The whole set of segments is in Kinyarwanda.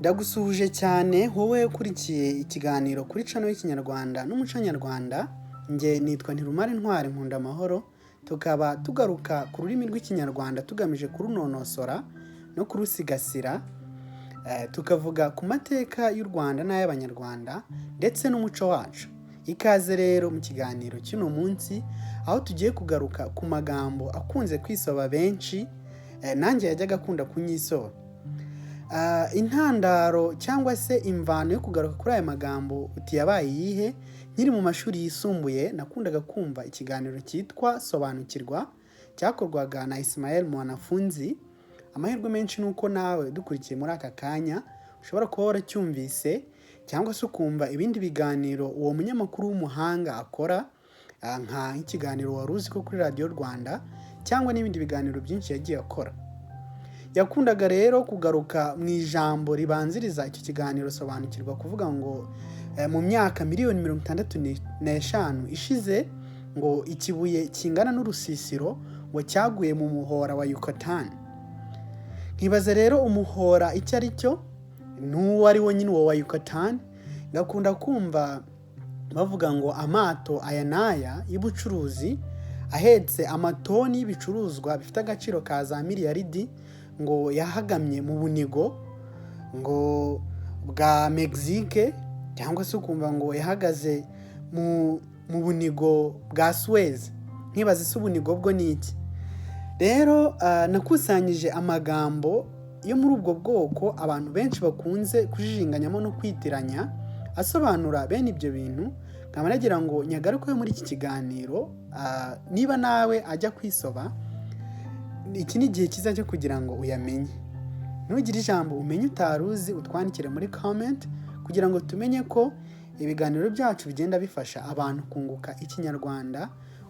Ndagusuhuje cyane wowe ukurikiye ikiganiro kuri channel y'Ikinyarwanda n'umuco nyarwanda. Nge nitwa Ntirumara Intwari nkunda amahoro. Tukaba tugaruka ku rurimi rw'Ikinyarwanda tugamije kurunonosora no kurusigasira. Tukavuga ku mateka y'u Rwanda n'ay'Abanyarwanda ndetse n'umuco wacu. Ikaze rero mu kiganiro cy'uno munsi aho tugiye kugaruka ku magambo akunze kwisoba benshi, nanjye yajyaga akunda kunyisoba. Intandaro cyangwa se imvano yo kugaruka kuri aya magambo yabaye iyihe? Nkiri mu mashuri yisumbuye nakundaga kumva ikiganiro cyitwa Sobanukirwa cyakorwaga na Ismael Mwanafunzi. Amahirwe menshi nuko nawe dukurikiye muri aka kanya ushobora kuba waracyumvise cyangwa se ukumva ibindi biganiro uwo munyamakuru w'umuhanga akora, nka ikiganiro wari uzi ko kuri Radio Rwanda cyangwa n'ibindi biganiro byinshi yagiye akora. Yakundaga rero kugaruka mu ijambo ribanziriza iki kiganiro Sobanukirwa kuvuga ngo mu myaka miliyoni 65 ishize ngo ikibuye kingana n'urusisiro ngo cyaguye mu muhora wa Yucatan. Nkibaza rero umuhora icyo ari cyo, n'uwo ari wo nyine wa Yucatan. Ngakunda kumva bavuga ngo amato aya n'aya y'ubucuruzi ahetse amatoni y'ibicuruzwa bifite agaciro ka za miliyaridi ngo yahagamye mu bunigo ngo bwa Mexique, cyangwa se ukumva ngo yahagaze mu bunigo bwa Suez. Nkibaza se ubunigo bwo ni iki? Rero nakusanyije amagambo yo muri ubwo bwoko abantu benshi bakunze kujijinganyamo no kwitiranya asobanura bene ibyo bintu. Nkaba nagira ngo nyagaruke muri iki kiganiro, niba nawe ajya kwisoba, iki ni igihe cyiza cyo kugira ngo uyamenye. Ntugire ijambo umenye utaruzi, utwandikire muri comment kugira ngo tumenye ko ibiganiro byacu bigenda bifasha abantu kunguka Ikinyarwanda,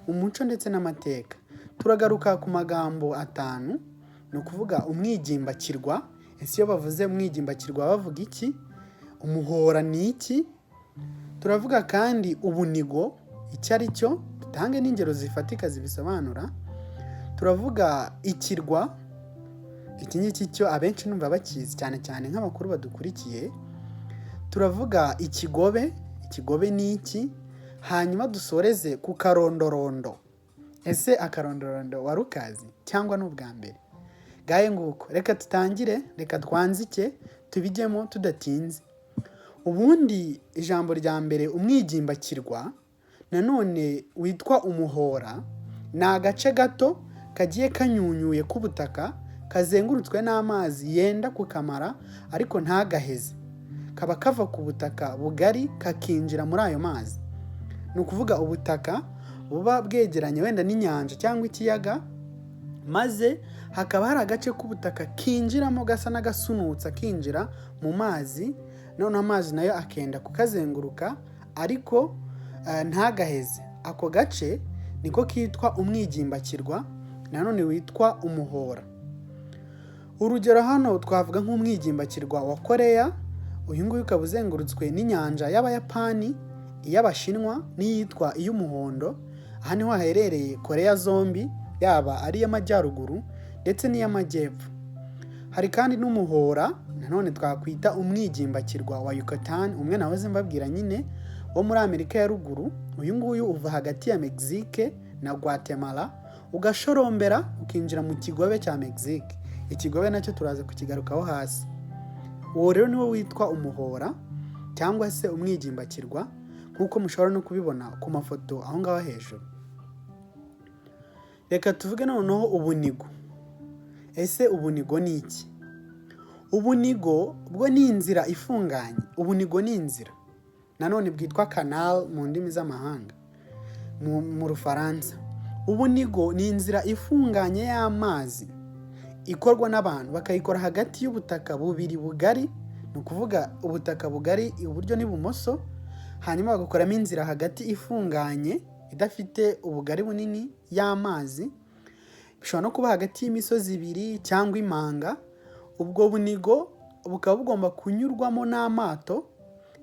umuco ndetse n'amateka. Turagaruka ku magambo 5, no kuvuga umwigimbakirwa. Ese iyo bavuze umwigimbakirwa bavuga iki? Umuhora ni iki? Turavuga kandi ubunigo icyo ari cyo, dutange n'ingero zifatika zibisobanura. Turavuga ikirwa, iki ngiki cyo abenshi numva bakizi cyane cyane nk'abakuru badukurikiye. Turavuga ikigobe, ikigobe ni iki? Hanyuma dusoreze ku karondorondo. Ese akarondorondo warukazi cyangwa n'ubwa mbere? Gaye nguko, reka tutangire, reka twanzike tubijyemo tudatinze. Ubundi ijambo rya mbere umwigimbakirwa nanone witwa umuhora, ni agace gato kagiye kanyunyuye k'ubutaka kazengurutswe n'amazi yenda kukamara ariko ntagaheze. Kaba kava ku butaka bugari kakinjira muri ayo mazi. Ni ukuvuga ubutaka buba bwegeranye wenda n'inyanja cyangwa ikiyaga, maze hakaba hari agace k'ubutaka kinjiramo gasa n'agasunutsa kinjira mu mazi, none amazi nayo akenda kukazenguruka ariko ntagaheze. Ako gace niko kitwa umwigimbakirwa, nanone witwa umuhora. Urugero hano twavuga nk'umwigimbakirwa wa Korea. Uyu nguyu ukaba uzengurutswe n'inyanja y'Abayapani, iy'Abashinwa n'iyitwa iy'umuhondo. Aha niho haherereye Korea zombi, yaba ari iy'amajyaruguru ndetse n'iy'amajyepfo. Hari kandi n'umuhora nanone twakwita umwigimbakirwa wa Yucatan, umwe nahoze mbabwira nyine wo muri Amerika ya ruguru. Uyu nguyu uva hagati ya Mexique na Guatemala ugashorombera ukinjira mu kigobe cya Mexique. Ikigobe nacyo turaza kukigarukaho hasi. Uwo rero niwo witwa umuhora cyangwa se umwigimbakirwa, nk'uko mushobora no kubibona ku mafoto aho ngaho hejuru. Reka tuvuge noneho ubunigo. Ese ubunigo ni iki? Ubunigo bwo ni inzira ifunganye. Ubunigo ni inzira, nanone bwitwa canal mu ndimi z'amahanga mu Rufaransa. Ubunigo ni inzira ifunganye y'amazi ikorwa n'abantu bakayikora hagati y'ubutaka bubiri bugari. Ni ukuvuga ubutaka bugari iburyo n'ibumoso, hanyuma bagakoramo inzira hagati ifunganye idafite ubugari bunini y'amazi. Bishobora no kuba hagati y'imisozi ibiri cyangwa imanga. Ubwo bunigo bukaba bugomba kunyurwamo n'amato,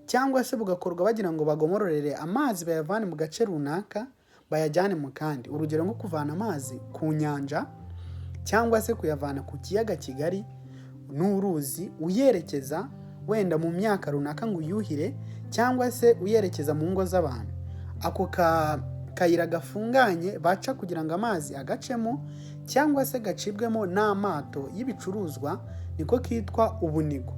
cyangwa se bugakorwa bagira ngo bagomororere amazi bayavane mu gace runaka bayajyane mu kandi. Urugero nko kuvana amazi ku nyanja cyangwa se kuyavana ku kiyaga kigari n'uruzi uyerekeza wenda mu myaka runaka ngo uyuhire cyangwa se uyerekeza mu ngo z'abantu. Ako kayira gafunganye baca kugira ngo amazi agacemo cyangwa se gacibwemo n'amato y'ibicuruzwa niko kitwa ubunigo.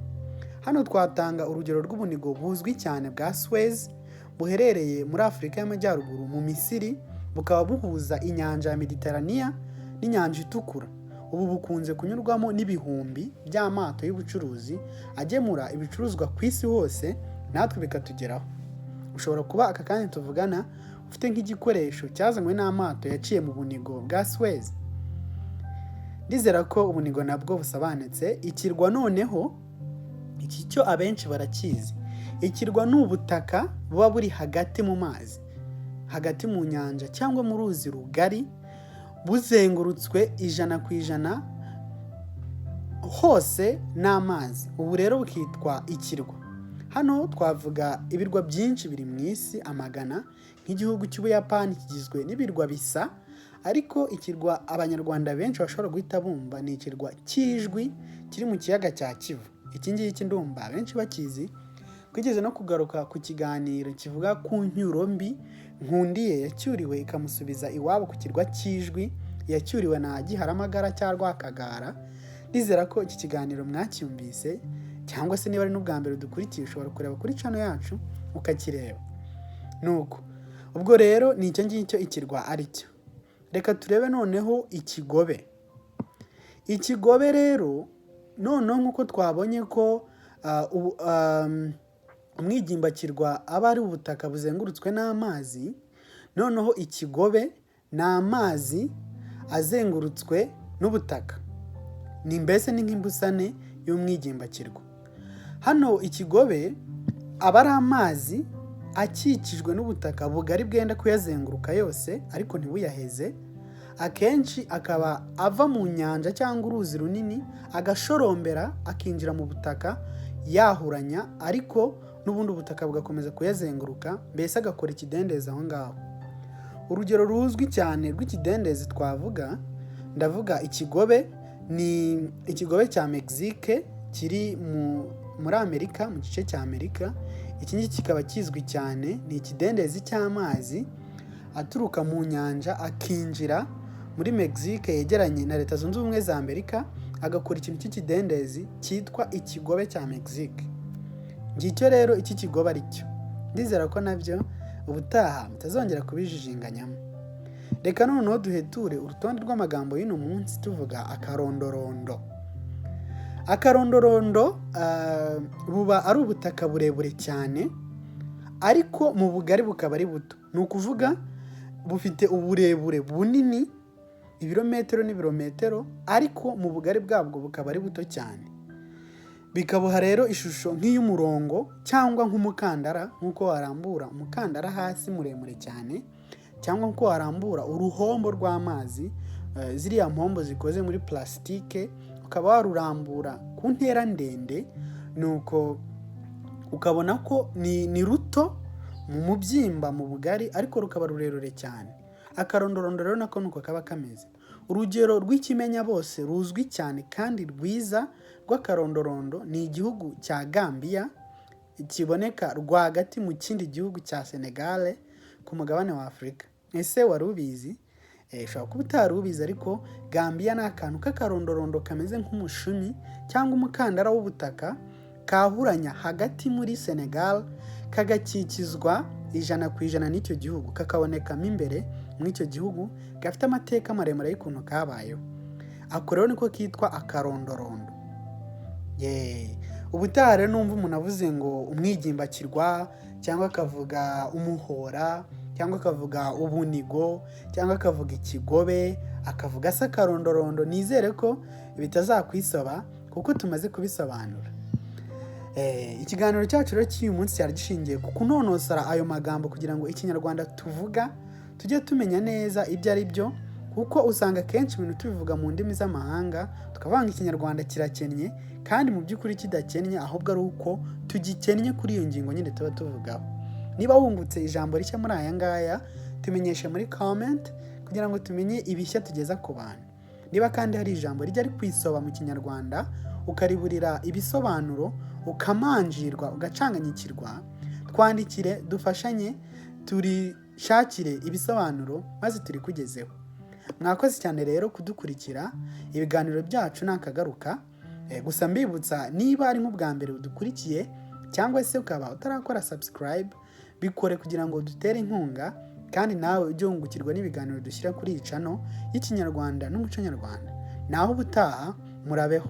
Hano twatanga urugero rw'ubunigo buzwi cyane bwa Suez buherereye muri Afurika y'Amajyaruguru mu Misiri, bukaba buhuza inyanja ya Mediterania n'inyanja itukura. Ubu bukunze kunyurwamo n'ibihumbi by'amato y'ubucuruzi agemura ibicuruzwa ku isi hose, natwe bikatugeraho. Ushobora kuba aka kanya tuvugana ufite nk'igikoresho cyazanywe n'amato yaciye mu bunigo bwa Suez. Ndizera ko ubunigo nabwo busobanutse. Ikirwa noneho, iki cyo abenshi barakizi. Ikirwa ni ubutaka buba buri hagati mu mazi, hagati mu nyanja cyangwa mu ruzi rugari, buzengurutswe 100% hose n'amazi. Ubu rero bukitwa ikirwa. Hano twavuga ibirwa byinshi biri mu isi amagana, nk'igihugu cy'Ubuyapani kigizwe n'ibirwa bisa, ariko ikirwa abanyarwanda benshi bashobora guhita bumva ni ikirwa cy'Ijwi kiri mu kiyaga cya Kivu. Iki ngiki ndumva benshi bakizi. Twigeze no kugaruka ku kiganiro kivuga ku ncyuro mbi Nkundiye yacyuriwe ikamusubiza iwabo ku kirwa cy'Ijwi, yacyuriwe na Giharamagara cya Rwakagara. Ndizera ko iki kiganiro mwacyumvise, cyangwa se niba ari n'ubwa mbere dukurikiye ushobora kureba kuri channel yacu ukakireba. Nuko ubwo rero ni icyo ngicyo ikirwa ari cyo. Reka turebe noneho ikigobe. Ikigobe rero noneho nk'uko twabonye ko umwigimbakirwa aba ari ubutaka buzengurutswe n'amazi, noneho ikigobe ni amazi azengurutswe n'ubutaka. Ni mbese ni nk'imbusane y'umwigimbakirwa. Hano ikigobe aba ari amazi akikijwe n'ubutaka bugari bwenda kuyazenguruka yose, ariko ntibuyaheze. Akenshi akaba ava mu nyanja cyangwa uruzi runini, agashorombera akinjira mu butaka yahuranya, ariko n'ubundi ubutaka bugakomeza kuyazenguruka, mbese agakora ikidendezi aho ngaho. Urugero ruzwi cyane rw'ikidendezi twavuga, ndavuga ikigobe, ni ikigobe cya Mexique kiri muri Amerika, mu gice cya Amerika. Iki ngiki kikaba kizwi cyane, ni ikidendezi cy'amazi aturuka mu nyanja akinjira muri Mexique yegeranye na Leta Zunze Ubumwe za Amerika, agakora ikintu cy'ikidendezi cyitwa ikigobe cya Mexique. Ngicyo rero iki kigobe ari cyo. Ndizera ko nabyo ubutaha mutazongera kubijijinganyamo. Reka noneho duheture urutonde rw'amagambo y'uno munsi tuvuga akarondorondo. Akarondorondo buba ari ubutaka burebure cyane, ariko mu bugari bukaba ari buto. Ni ukuvuga bufite uburebure bunini, ibirometero n'ibirometero, ariko mu bugari bwabwo bukaba ari buto cyane. Bikabuha rero ishusho nk'iy'umurongo cyangwa nk'umukandara, nk'uko warambura umukandara hasi muremure cyane, cyangwa nk'uko warambura uruhombo rw'amazi, ziriya mpombo zikoze muri plastike, ukaba warurambura ku ntera ndende, nuko ukabona ko ni ruto mu mubyimba mu bugari, ariko rukaba rurerure cyane. Akarondorondo rero nako nuko kaba kameze. Urugero rw'ikimenya bose ruzwi cyane kandi rwiza rw'akarondorondo ni igihugu cya Gambia, kiboneka rwagati mu kindi gihugu cya Senegal ku mugabane wa Afurika. Ese wari ubizi? Ushobora kuba utari ubizi, ariko Gambia ni akantu k'akarondorondo kameze nk'umushumi cyangwa umukandara w'ubutaka kahuranya hagati muri Senegal, kagakikizwa 100% n'icyo gihugu, kakabonekamo imbere muri icyo gihugu, gafite amateka maremare y'ukuntu kabayeho. Ako rero niko kitwa akarondorondo. Ubutaha rero numva umuntu avuze ngo umwigimbakirwa, cyangwa akavuga umuhora, cyangwa akavuga ubunigo, cyangwa akavuga ikigobe, akavuga se akarondorondo, nizere ko bitazakwisoba kuko tumaze kubisobanura. Ikiganiro cyacu rero cy'uyu munsi cyari gishingiye ku kunonosora ayo magambo kugira ngo ikinyarwanda tuvuga tujye tumenya neza ibyo ari byo, kuko usanga kenshi ibintu tubivuga mu ndimi z'amahanga tukavanga ikinyarwanda kirakennye, kandi mu by'ukuri kidakennye, ahubwo ari uko tugikennye kuri iyo ngingo nyine tuba tuvugaho. Niba wungutse ijambo rishya muri aya ngaya, tumenyeshe muri comment kugira ngo tumenye ibishya tugeza ku bantu. Niba kandi hari ijambo rijya ari kwisoba mu kinyarwanda ukariburira ibisobanuro, ukamanjirwa, ugacanganyikirwa, twandikire dufashanye turishakire ibisobanuro maze turikugezeho. Mwakoze cyane rero kudukurikira, ibiganiro byacu nakagaruka. Gusa mbibutsa, niba ari nk'ubwa mbere udukurikiye cyangwa se ukaba utarakora subscribe, bikore kugira ngo dutere inkunga kandi nawe ujye wungukirwa n'ibiganiro dushyira kuri iyi channel y'Ikinyarwanda n'umuco nyarwanda. Naho ubutaha, murabeho.